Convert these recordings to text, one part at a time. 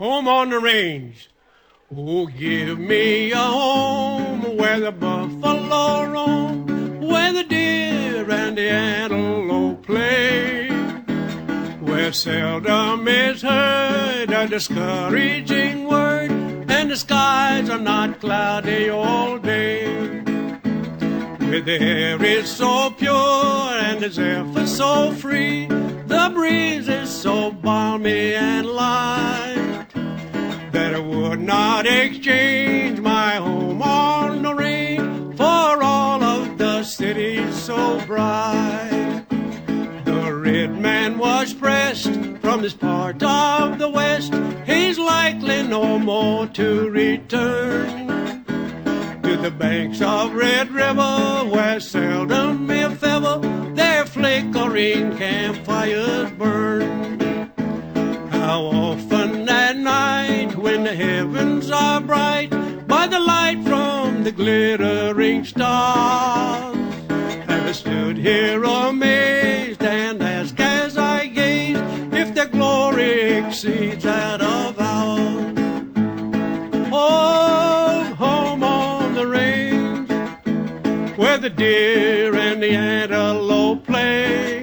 home on the range. Oh, give me a home where the buffalo roam, where the deer and the antelope play, where seldom is heard a discouraging word, and the skies are not cloudy all day, where the air is so pure and the zephyr so free, the breeze is so balmy and light, that I would not exchange my home on the range for all of the cities so bright. The red man was pressed from this part of the West, he's likely no more to return to the banks of Red River, where seldom if ever their flickering campfires burn. How often at night, when the heavens are bright, by the light from the glittering stars, have I stood here amazed and asked as I gaze if their glory exceeds that of ours. Oh, home on the range, where the deer and the antelope play,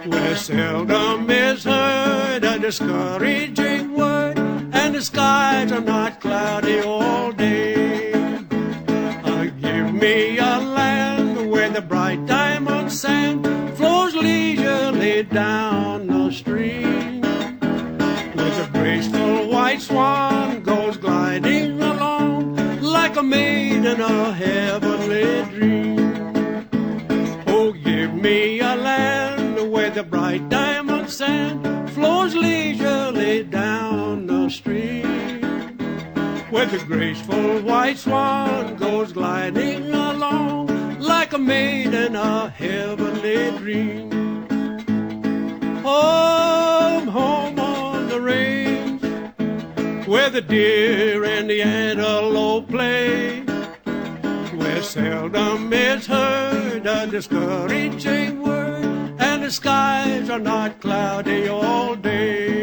where seldom is heard a discouraging word, and the skies are not cloudy all day. Give me a land where the bright diamond sand flows leisurely down the stream, where the graceful white swan goes gliding along like a maid in a heavenly dream. Oh, give me a land where the bright diamond sand flows leisurely down the stream, where the graceful white swan goes gliding along like a maid in a heavenly dream. Home, home on the range, where the deer and the antelope play, where seldom is heard a discouraging word, and the skies are not cloudy all day.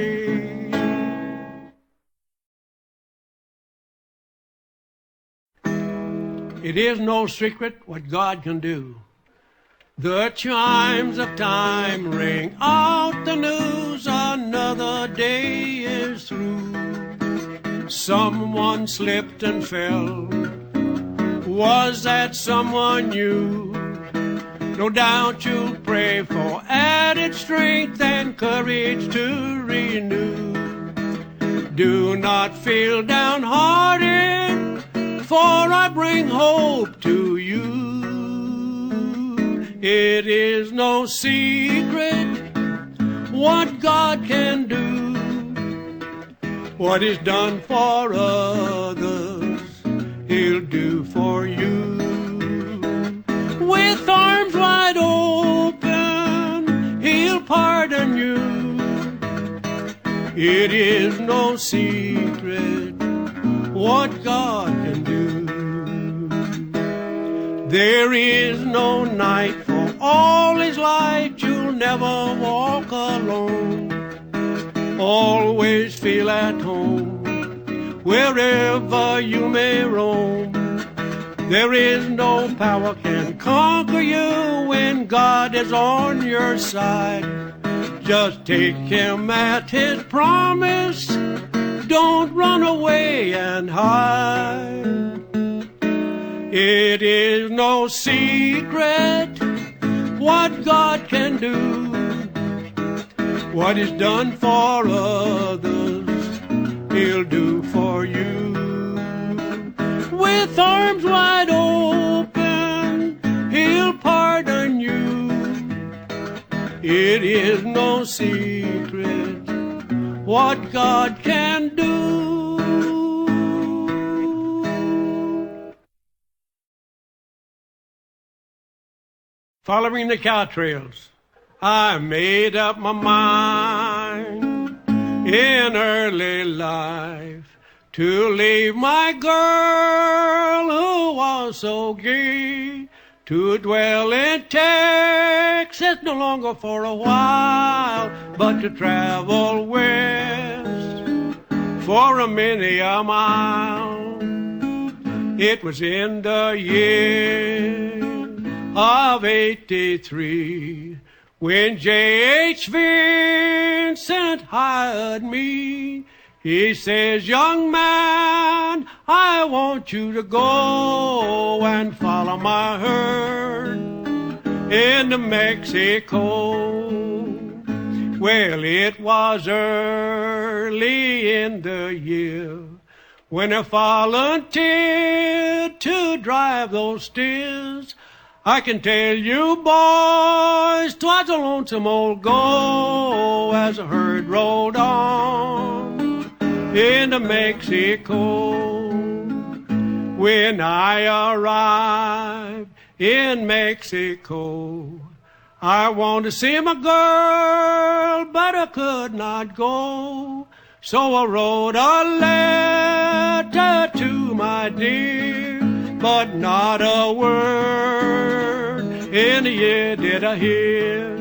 It is no secret what God can do. The chimes of time ring out the news, another day is through. Someone slipped and fell. Was that someone you? No doubt you'll pray for added strength and courage to renew. Do not feel downhearted, for I bring hope to you. It is no secret what God can do. What is done for others, He'll do for you. With arms wide open, He'll pardon you. It is no secret what God can do. There is no night, for all is light. You'll never walk alone. Always feel at home wherever you may roam. There is no power can conquer you when God is on your side. Just take Him at His promise. Don't run away and hide. It is no secret what God can do. What is done for others, He'll do for you. With arms wide open, He'll pardon you. It is no secret what God can do. Following the cow trails, I made up my mind in early life to leave my girl who was so gay, to dwell in Texas no longer for a while, but to travel west for a many a mile. It was in the year of 83 when J.H. Vincent hired me. He says, young man, I want you to go and follow my herd into Mexico. Well, it was early in the year when I volunteered to drive those steers. I can tell you, boys, 'twas a lonesome old go as the herd rolled on into Mexico. When I arrived in Mexico, I wanted to see my girl, but I could not go. So I wrote a letter to my dear, but not a word in the year did I hear.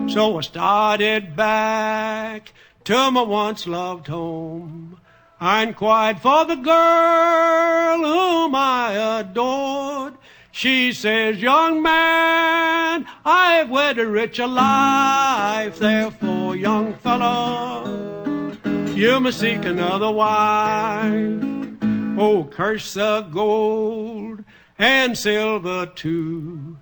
So I started back to my once loved home. I inquired for the girl whom I adored. She says, young man, I've led a richer life, therefore, young fella, you must seek another wife. Oh, curse the gold and silver too.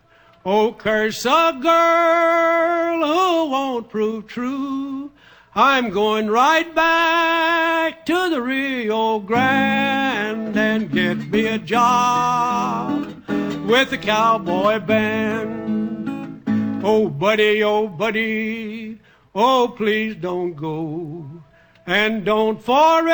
Oh, curse a girl who won't prove true. I'm going right back to the Rio Grande and get me a job with the Cowboy band. Oh, buddy, oh, please don't go. And don't forever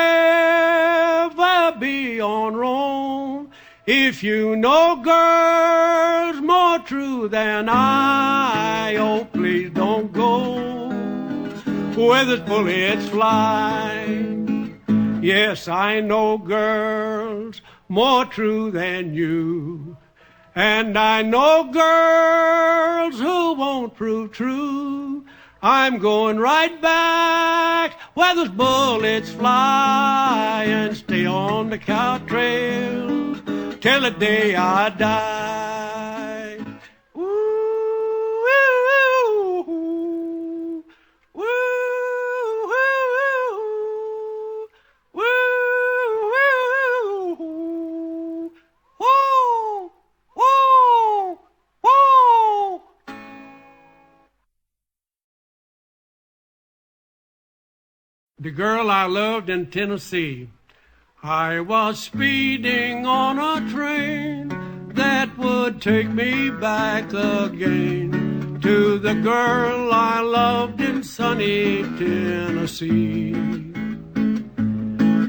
be on Rome. If you know girls more true than I, oh, please don't go where the bullets fly. Yes, I know girls more true than you, and I know girls who won't prove true. I'm going right back where those bullets fly and stay on the cow trail till the day I die. Ooh, ooh, ooh, ooh, ooh, ooh, ooh, ooh, ooh, ooh. The girl I loved in Tennessee. I was speeding on a train that would take me back again to the girl I loved in sunny Tennessee.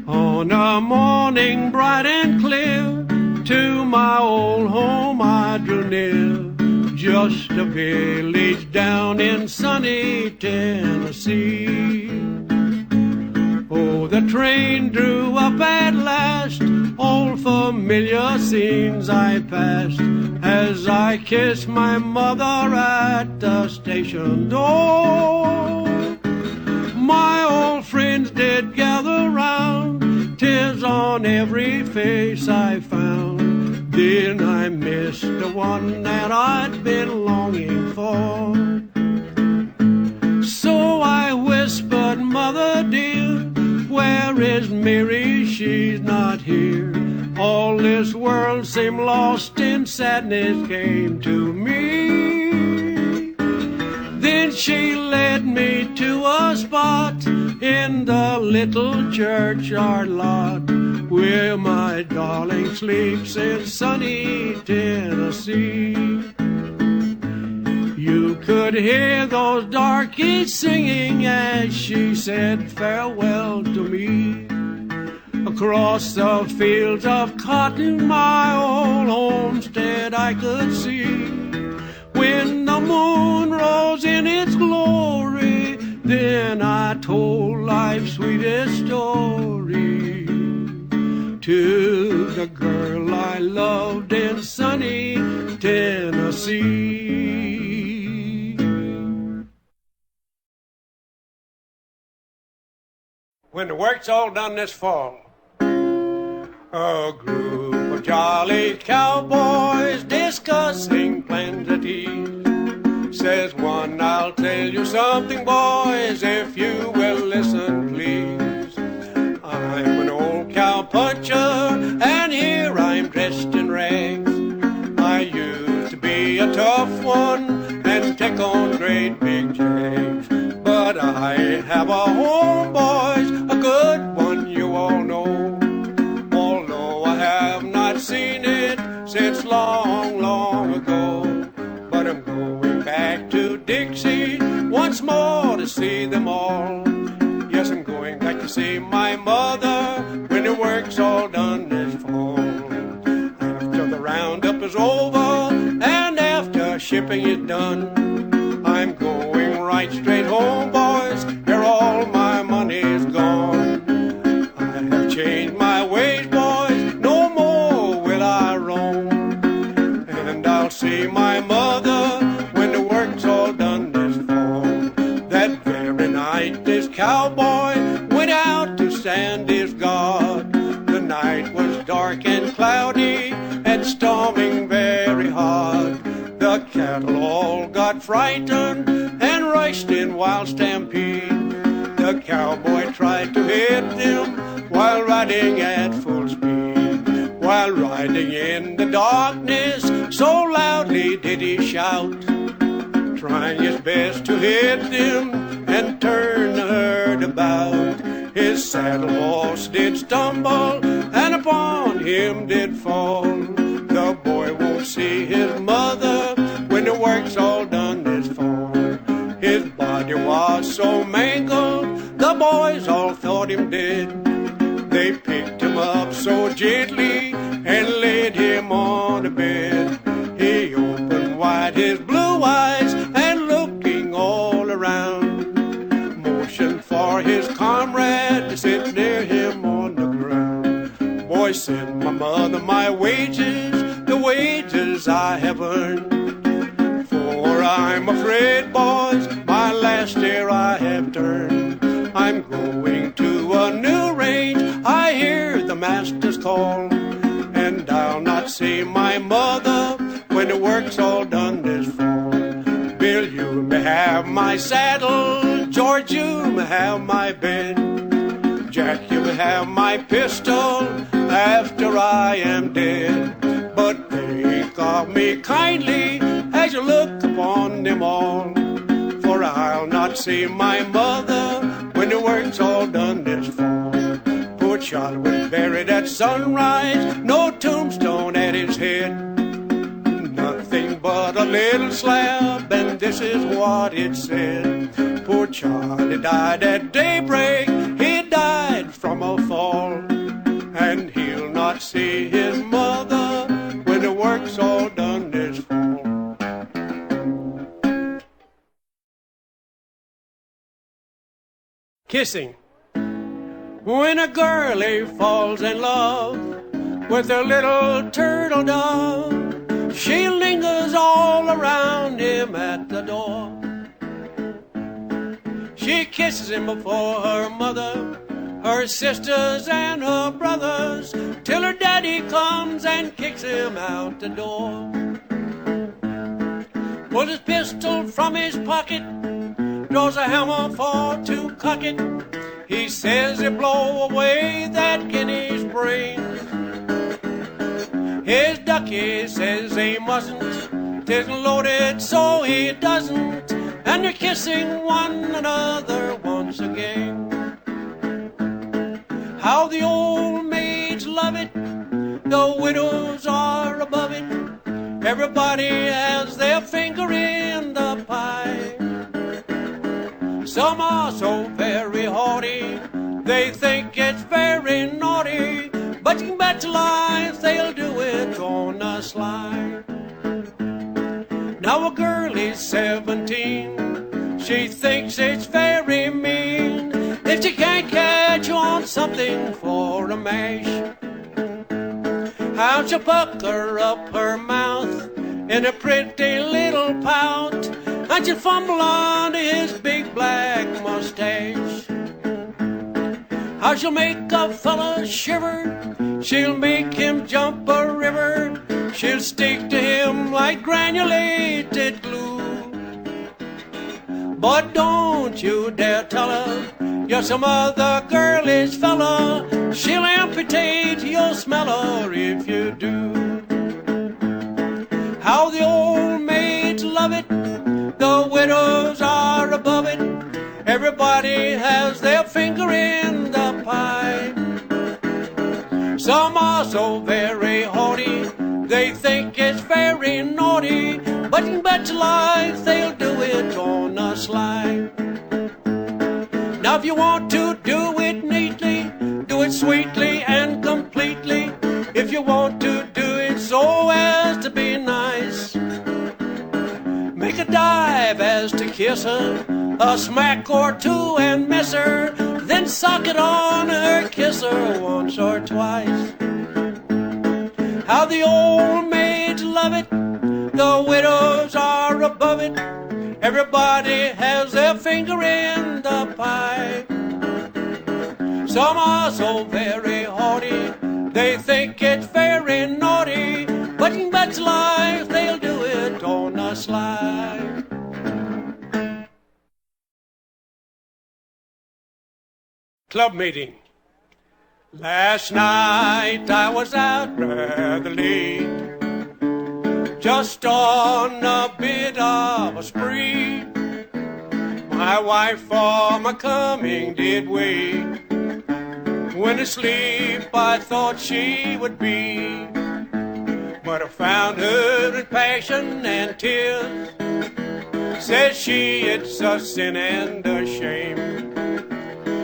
On a morning bright and clear, to my old home I drew near, just a village down in sunny Tennessee. Oh, the train drew up at last, old familiar scenes I passed, as I kissed my mother at the station door. My old friends did gather round, tears on every face I found. Then I missed the one that I'd been longing for. So I whispered, Mother dear, where is Mary? She's not here. All this world seemed lost in sadness came to me. Then she led me to a spot in the little churchyard lot where my darling sleeps in sunny Tennessee. You could hear those darkies singing as she said farewell to me. Across the fields of cotton, my old homestead I could see. When the moon rose in its glory, then I told life's sweetest story to the girl I loved in sunny Tennessee. when the work's all done this fall. A group of jolly cowboys discussing plans at ease. Says one, I'll tell you something, boys, if you will listen, please. I'm an old cowpuncher, and here I'm dressed in rags. I used to be a tough one and take on great big jags. But I have a home, boys, a good one you all know. Although I have not seen it since long, long ago. But I'm going back to Dixie once more to see them all. Yes, I'm going back to see my mother when the work's all done this fall. After the roundup is over and after shipping is done, I'm going right straight home, boys, where all my money's gone. I have changed my ways, boys, no more will I roam. And I'll see my mother when the work's all done this fall. That very night this cowboy went out to stand his guard. The night was dark and cloudy and storming very hard. The cattle all got frightened and rushed in wild stampede. The cowboy tried to hit them while riding at full speed. While riding in the darkness, so loudly did he shout, trying his best to hit them and turn the herd about. His saddle horse did stumble and upon him did fall. The boy won't see his mother when the work's all done this fall. His body was so mangled, the boys all thought him dead. They picked him up so gently and laid him on the bed. He opened wide his blue eyes and looking all around, motioned for his comrade to sit near him on the ground. Boy, send my mother my wages, the wages I have earned. For I'm afraid, boys, my last year I have turned. I'm going to a new range, I hear the master's call. And I'll not see my mother when the work's all done this fall. Bill, you may have my saddle, George, you may have my bed. Jack, you may have my pistol after I am dead. But think of me kindly as you look upon them all. For I'll not see my mother when the work's all done this fall. Poor Charlie was buried at sunrise, no tombstone at his head. Nothing but a little slab, and this is what it said. Poor Charlie died at daybreak, he died from a fall. And he'll not see his mother when the work's all done this fall. Kissing. When a girlie falls in love with a little turtle dove, she lingers all around him at the door. She kisses him before her mother, her sisters and her brothers, till her daddy comes and kicks him out the door. Pulls his pistol from his pocket, draws a hammer for to cock it. He says he'll blow away that guinea's brains. His ducky says he mustn't, 'tisn't loaded so he doesn't, and they're kissing one another once again. How the old maids love it, the widows are above it, everybody has their finger in the pie. Some are so very haughty, they think it's very naughty, but you can bet your life they'll do it on the sly. Now a girl is 17, she thinks it's very mean if she can't catch on something for a mash. How she'll pucker up her mouth in a pretty little pout, and she'll fumble under his big black mustache. how she'll make a fella shiver. She'll make him jump a river. She'll stick to him like granulated glue. But don't you dare tell her you're some other girlish fella. She'll amputate your smeller if you do. How the old maids love it, the widows are above it. Everybody has their finger in the pie. Some are so very haughty, they think it's very naughty, but in better life they'll do it on a sly. Now if you want to do it neatly, do it sweetly and completely. If you want to do it so as to be nice, make a dive as to kiss her, a smack or two and miss her, then suck it on her, kiss her once or twice. How the old maids love it, the widows are above it. Everybody has their finger in the pie. Some are so very haughty, they think it's very naughty, but in better life they'll do it on the sly. Club meeting. Last night I was out rather late, just on a bit of a spree. My wife for my coming did wait. When asleep I thought she would be, but I found her in passion and tears. Says she it's a sin and a shame.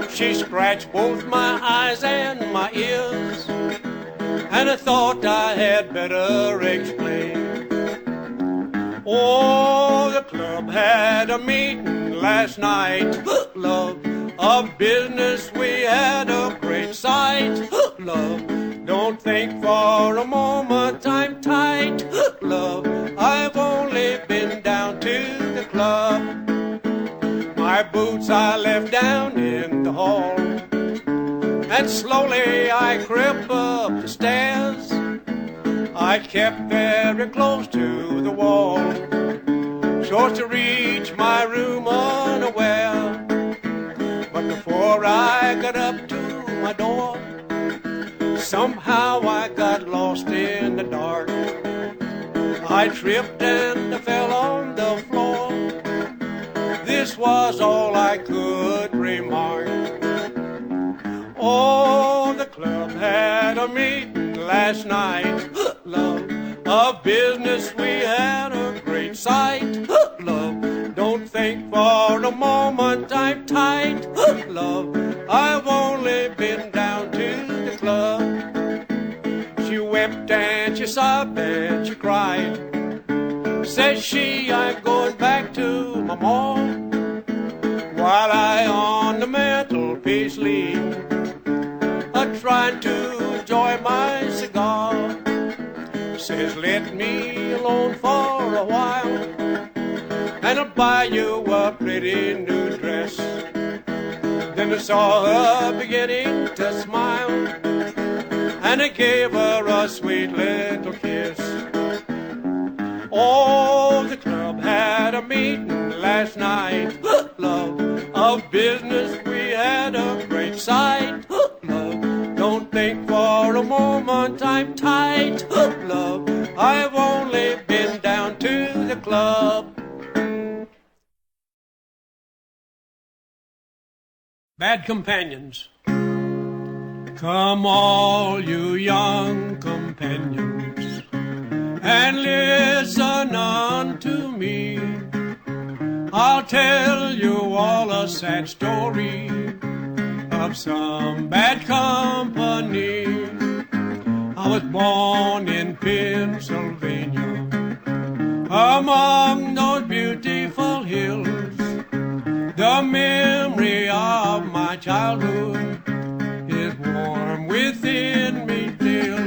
She scratched both my eyes and my ears, and I thought I had better explain. Oh, the club had a meeting last night. Love, of business we had a great sight. Love, don't think for a moment I'm tight. Love, I've only been down to the club. My boots I left down in the hall, and slowly I crept up the stairs. I kept very close to the wall, so as to reach my room unaware. But before I got up to my door, somehow I got lost in the dark. I tripped and I fell on the floor. This was all I could remark. Oh, the club had a meeting last night. Love, of business we had a great sight. Love, don't think for a moment I'm tight. Love, I've only been down to the club. She wept and she sobbed and she cried. Says she, I'm going back to my mom. While I on the mantelpiece lean, trying to enjoy my cigar. Says, let me alone for a while, and I'll buy you a pretty new dress. Then I saw her beginning to smile, and I gave her a sweet little kiss. Oh, the club had a meeting last night. Love, of business we had a great sight. Love, don't think for a moment I'm tight. Love, I've only been down to the club. Bad companions. Come all you young companions, and listen unto me. I'll tell you all a sad story of some bad company. I was born in Pennsylvania, among those beautiful hills. The memory of my childhood is warm within me still.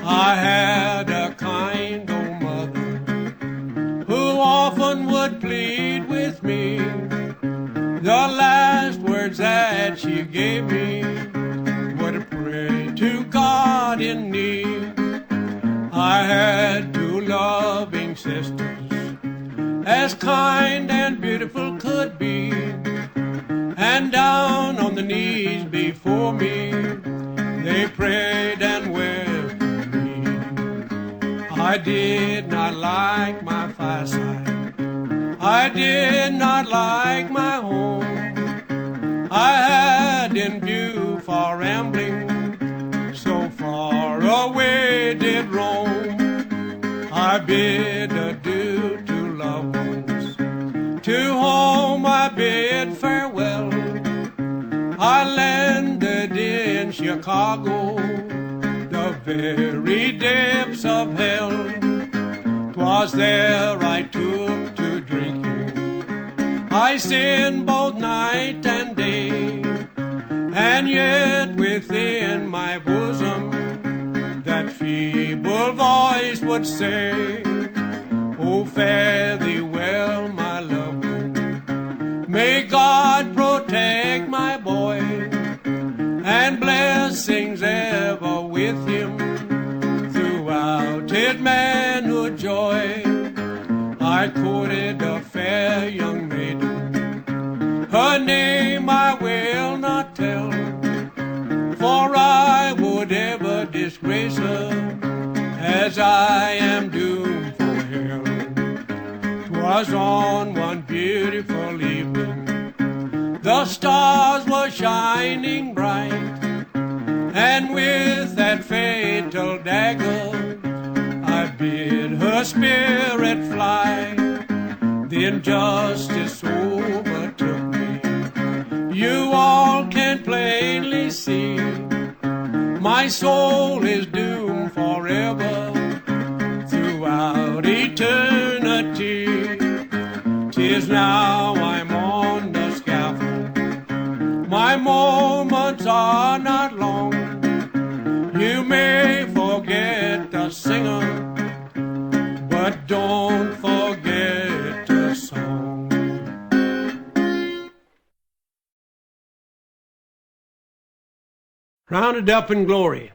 I had a kind old mother who often would plead with me. The last words that she gave me were to pray to God in need. I had two loving sisters, as kind and beautiful could be, and down on the knees before me, they prayed and wept for me. I did not like my fireside, I did not like my home. I had in view far rambling, so far away did roam. I bid adieu to loved ones, to home I bid farewell. I landed in Chicago, the very depths of hell. 'Twas there I took to drinking, I sinned both night and day, and yet within my bosom that feeble voice would say, oh, fare thee well, my loved one. May God protect my boy, and blessings ever with him throughout his manhood joy. I courted a fair young maiden, her name I will not tell, for I would ever disgrace her, as I am doomed for hell. 'Twas on one beautiful evening, the stars were shining bright, and with that fatal dagger I bid her spirit fly. Then justice overtook me, you all can plainly see, my soul is doomed forever throughout eternity. 'Tis now I'm on the scaffold, my moments are not long. You may forget the singer, but don't forget the song. Rounded up in glory.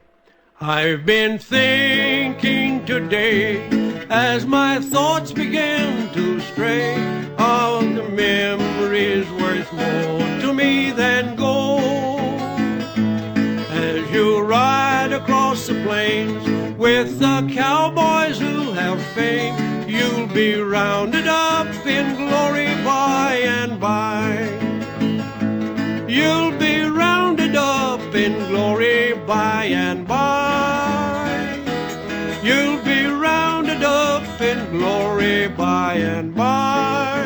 I've been thinking today, as my thoughts began to stray, of the memories worth more to me than gold. As you ride across the plains with the cowboys who have fame, you'll be rounded up in glory by and by. You'll be rounded up in glory by and by. You'll be rounded up in glory by and by.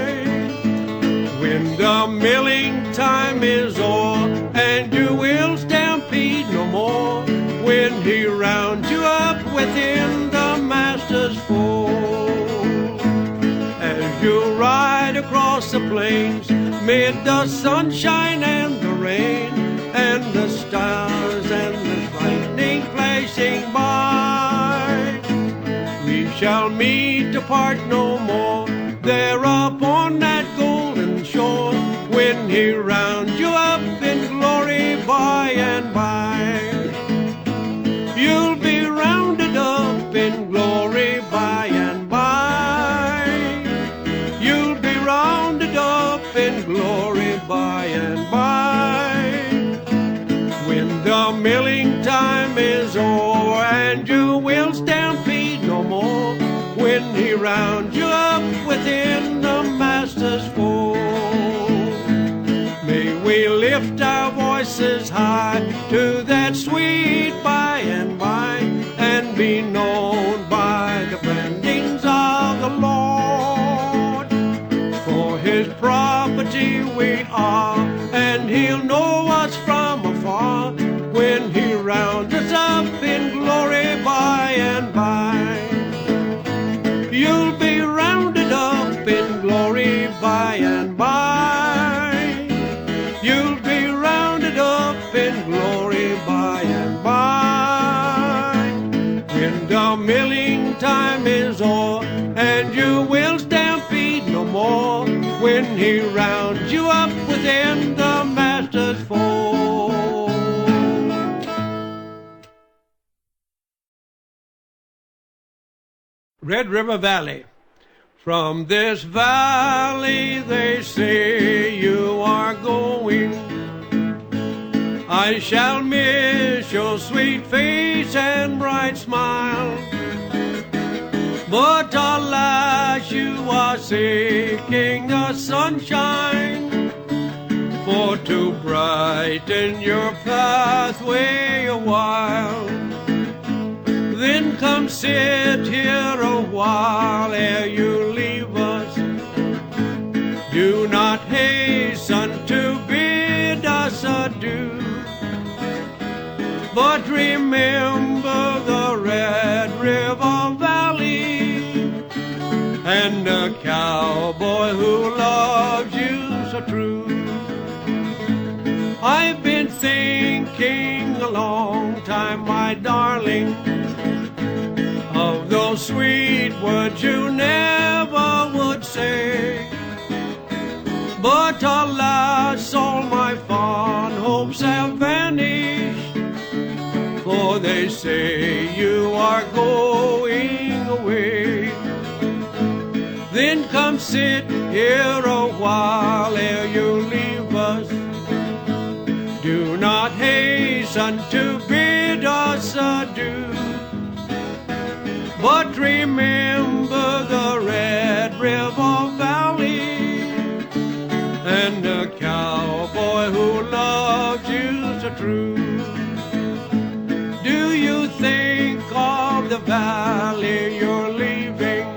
When the milling time is o'er, and you will stampede no more, when he rounds you up within the master's fold. As you ride across the plains, mid the sunshine and the rain, and the stars and the lightning flashing by, we shall meet to part no more, there upon that golden shore, when he rounds you up in glory by and by. You'll be rounded up in glory by and by. You'll be rounded up in glory by and by. When the milling time is o'er, and you will stampede no more, when he rounds you up within the master's fold. May we lift our voices high to that sweet by and by, and be known by the blendings of the Lord. For his property we are, and he'll know us from afar, when he rounds us up in glory by and by. You'll be rounded up in glory by and by. You'll be rounded up in glory by and by. When the milling time is o'er, and you will stampede no more, when he rounds you up within the master's Red River Valley. From this valley they say you are going. I shall miss your sweet face and bright smile. But alas, you are seeking the sunshine, for to brighten your pathway a while. Then come sit here a while ere you leave us. Do not hasten to bid us adieu, but remember the Red River Valley and the cowboy who loves you so true. I've been thinking a long time, my darling, of those sweet words you never would say. But alas, all my fond hopes have vanished, for they say you are going away. Then come sit here a while ere you leave us. Do not hasten to bid us adieu, but remember the Red River Valley and the cowboy who loves you so true. Do you think of the valley you're leaving?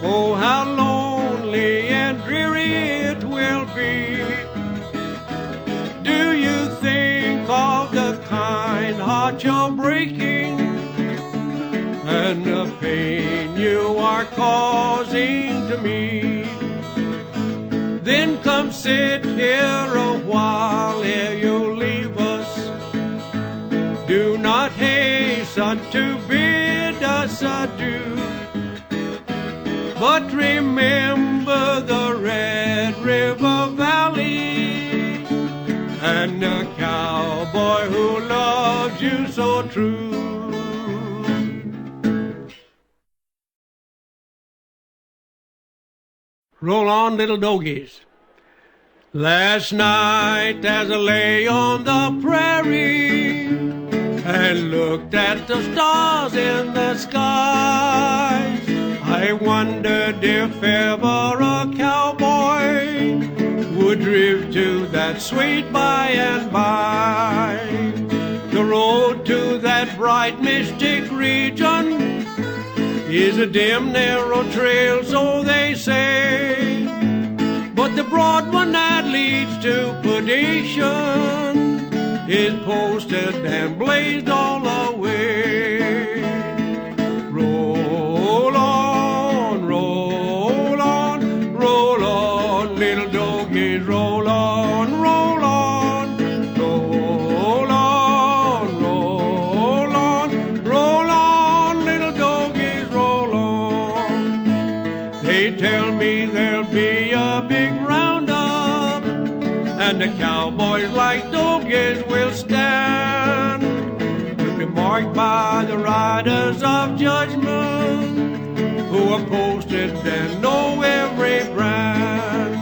Oh, how lonely and dreary it will be. Do you think of the kind heart you're breaking and the pain you are causing to me? Then come sit here a while ere you leave us. Do not hasten to bid us adieu, but remember the Red River Valley and the cowboy who loves you so true. Roll on, little doggies. Last night as I lay on the prairie and looked at the stars in the skies, I wondered if ever a cowboy would drift to that sweet by and by. The road to that bright mystic region is a dim narrow trail, so they say, but the broad one that leads to perdition is posted and blazed all the way. Roll on, roll on, roll on, little doggies, roll on, roll on, roll on, roll on, roll on, little doggies, roll on. They tell me there'll be a big roundup, and the cowboys like doggies will stand. We'll be marked by the riders of judgment, who are posted and know every brand.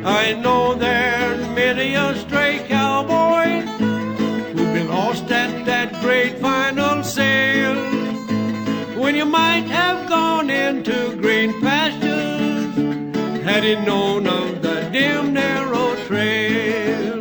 I know there's many a stray cowboy who'll be lost at that great final sale, when you might have gone into green pastures had he known of the dim narrow trail.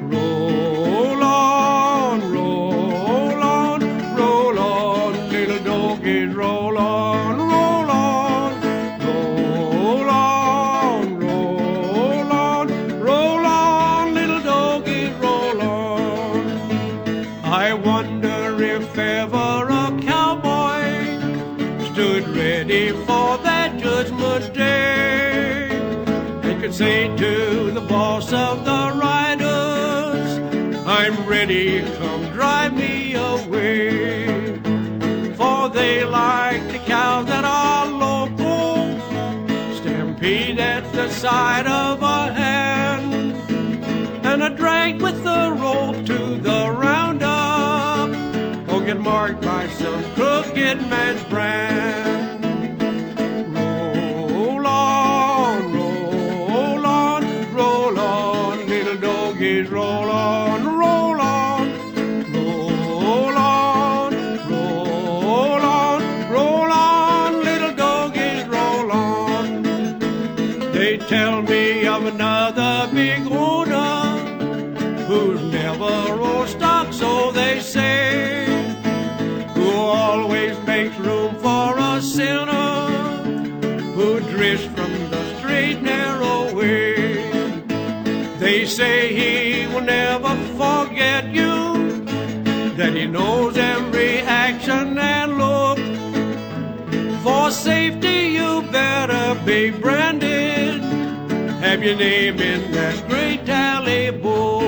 Roll on, roll on, roll on, little doggies, roll on, roll on, roll on, roll on, roll on, little doggies, roll on. I wonder if ever a cowboy stood ready for that judgment day and could say to the boss of the riders, I'm ready, come drive me away. For they like the cows that are local, stampede at the side of a hand, and a drag with the rope to the roundup, or get marked by some crooked man's brand. Roll on, roll on, roll on, little doggies, roll on, roll on, roll on, roll on, roll on, little doggies, roll on. They tell me of another big owner who's never rolled stock, so they say, who always makes room for a sinner who drifts from the straight narrow way. They say he will never forget you, that he knows every action and look. For safety you better be branded, have your name in that great tally book.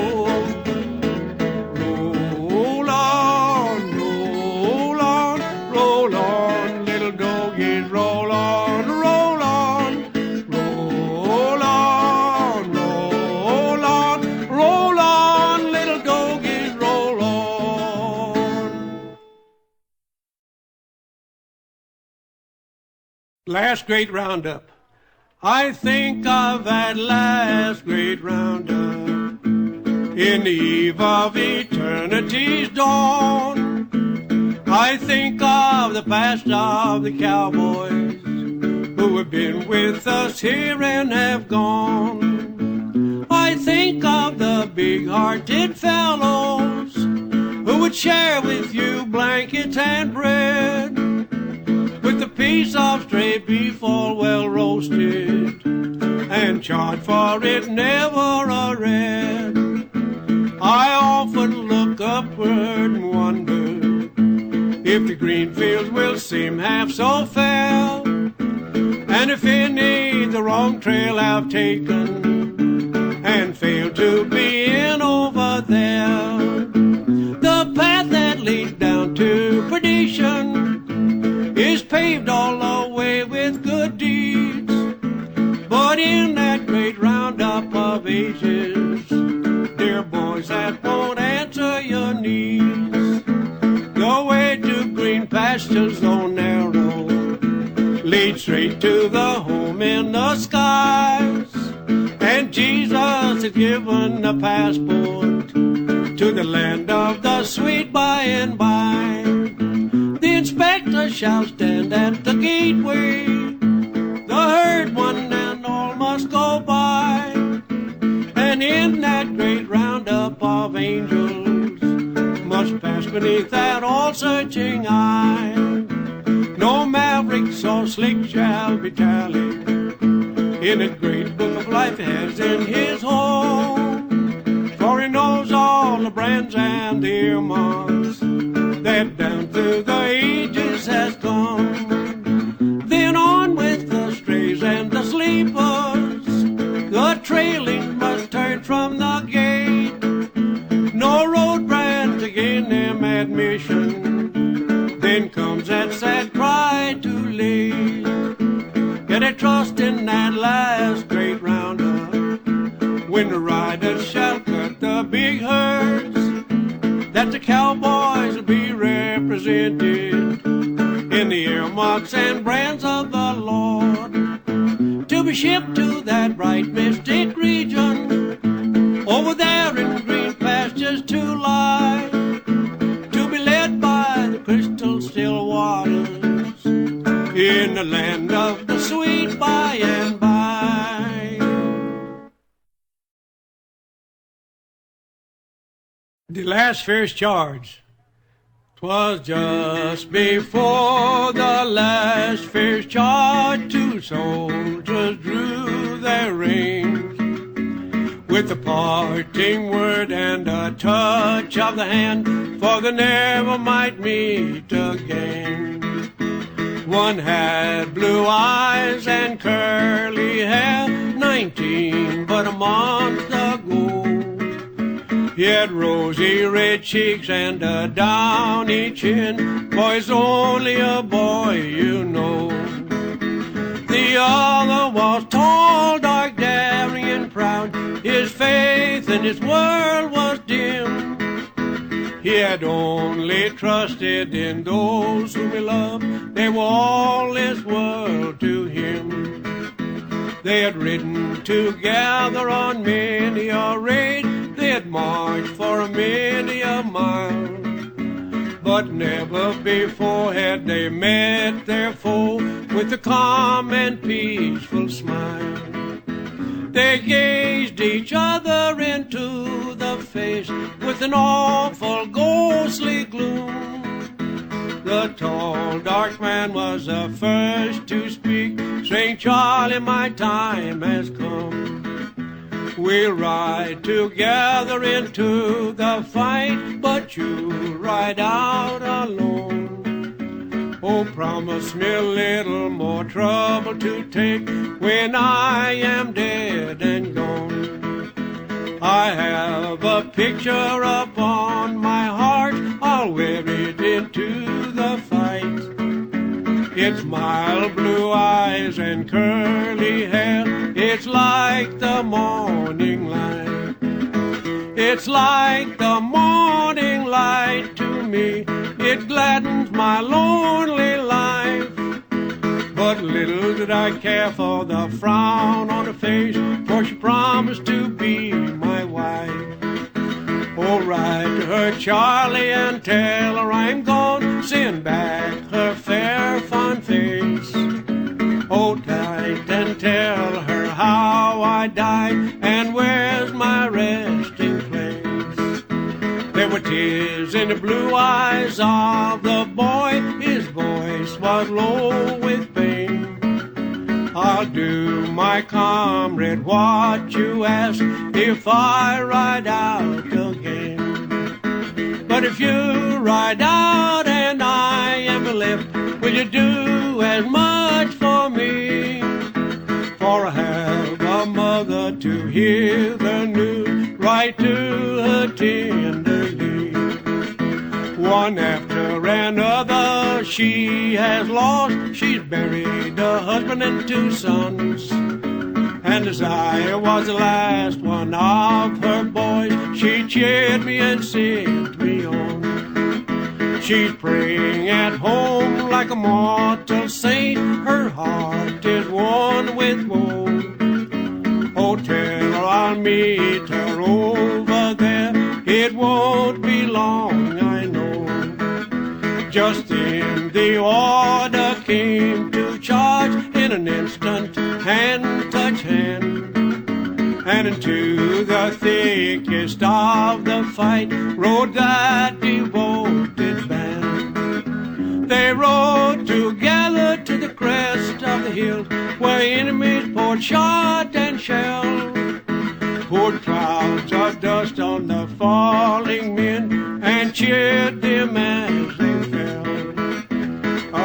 Roll on, roll on, roll on, little doggies, roll on, roll on, roll on, roll on, roll on, little doggies, roll on. Last great roundup. I think of that last great roundup in the eve of eternity's dawn. I think of the past of the cowboys who have been with us here and have gone. I think of the big-hearted fellows who would share with you blankets and bread, with a piece of stray beef all well roasted, and charge for it never a red. I often look upward and wonder if the green fields will seem half so fair, and if any the wrong trail I've taken and failed to be in over there. The path that leads down to perdition is paved all the way with good deeds, but in that great roundup of ages, dear boys, that won't answer your needs. The way to green pastures, though narrow, leads straight to the home in the skies, and Jesus has given a passport to the land of the sweet by and by. The inspector shall stand at the gateway, the herd one and all must go by, and in that great roundup of angels must pass beneath that all-searching eye. No maverick so slick shall be tallied in that great book of life has in his home, for he knows all the brands and the earmarks that down through the ages has come. Then on with the strays and the sleepers, the trailing must turn from the gate. No road brand to gain them admission, then comes that sad cry too late. Get a trust in that last great roundup, when the riders shall cut the big herds, that the cowboys will be represented in the earmarks and brands of the Lord, to be shipped to that bright mystic region, over there in green pastures to lie, to be led by the crystal still waters, in the land of the sweet by and by. The last fierce charge. 'Twas just before the last fierce charge, two soldiers drew their reins, with a parting word and a touch of the hand, for they never might meet again. One had blue eyes and curly hair, 19 but a month ago. He had rosy red cheeks and a downy chin, boy's only a boy, you know. The other was tall, dark, daring, and proud. His faith in his world was dim. He had only trusted in those whom he loved. They were all this world to him. They had ridden together on many a raid. They had marched for many a mile. But never before had they met their foe with a calm and peaceful smile. They gazed each other into the face with an awful ghostly gloom. The tall, dark man was the first to speak, saying, "Charlie, my time has come. We'll ride together into the fight, but you ride out alone. Oh, promise me a little more trouble to take when I am dead and gone. I have a picture upon my heart, I'll wear it into the fight. It's mild blue eyes and curly hair, it's like the morning light. It's like the morning light to me, it gladdens my lonely life. But little did I care for the frown on her face, for she promised to be my wife. Oh, write to her, Charlie, and tell her I'm gone, send back her fair fond face. Hold tight and tell her how I died, and where's my resting place. There were tears in the blue eyes of the boy, his voice was low with pain. I'll do, my comrade, what you ask if I ride out again. But if you ride out and I am left, will you do as much for me? For I have a mother to hear the news, right to her tenderly. One after another she has lost, she's buried a husband and two sons. And as I was the last one of her boys, she cheered me and sent me on. She's praying at home like a mortal saint, her heart is one with woe. Oh, tell her I'll meet her over there, it won't be long, I know. Just then the order came to charge, in an instant, hand touch hand. And into the thickest of the fight rode that devoted band. They rode together to the crest of the hill, where enemies poured shot and shell. Poured clouds of dust on the falling men, and cheered them as they fell.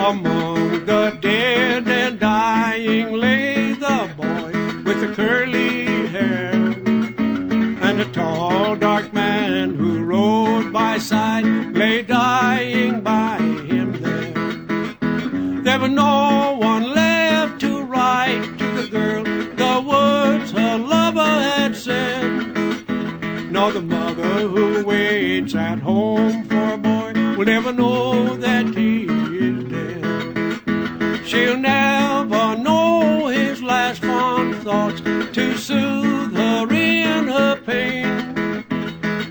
Among the dead and dying lay the boy with the curly hair, and a tall dark man who rode by side lay dying by him there. There was no one left to write to the girl the words her lover had said, nor the mother who waits at home for a boy will never know that he is dead. She'll never know his last fond thoughts to soothe her in her pain,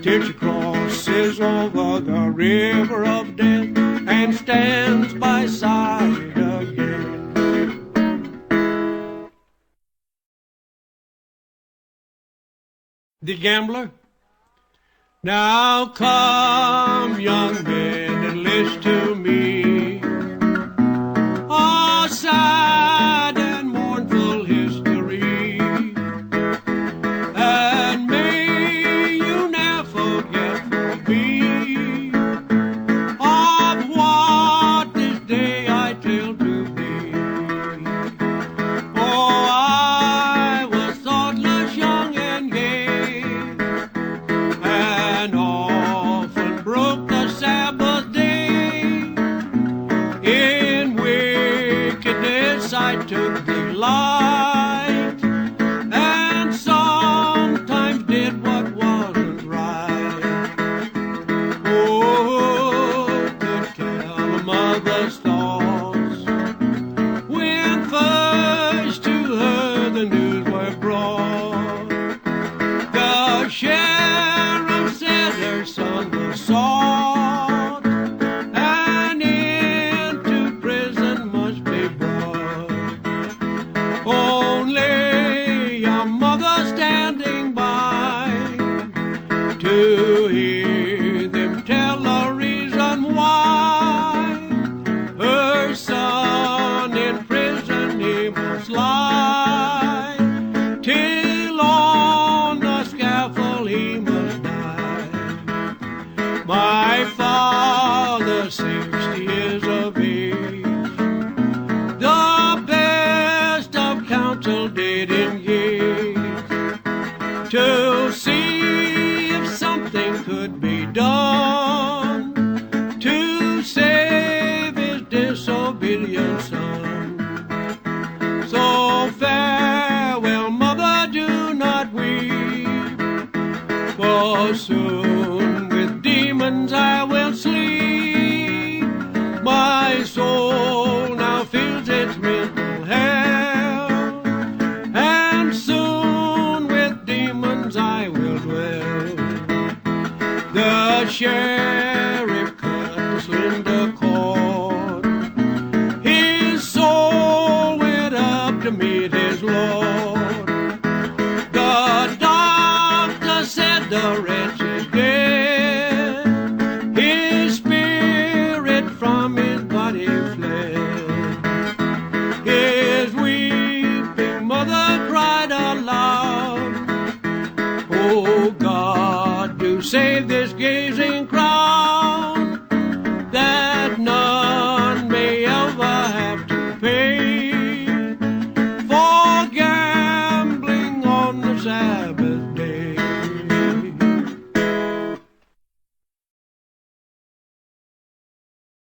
till she crosses over the river of death and stands by side again. The Gambler. Now come, young men, and listen to me. A sad and mournful history, and may you never forget for me of what this day I tell to thee. Oh, I was thoughtless, young and gay, and often broke the Sabbath to hear them tell the reason why her son in prison he must lie, till on the scaffold he must die. My father, 60 years of age, the best of counsel did engage to see if something could be done to save his disobedient son. So farewell, mother, do not weep, for soon with demons I will sleep. My soul now feels its mental hell, and soon with demons I will dwell. The sheriff cut the slender cord, his soul went up to meet his Lord. The doctor said the wretch is dead, his spirit from his body fled. His weeping mother cried aloud, "Oh God, do save this gazing crowd."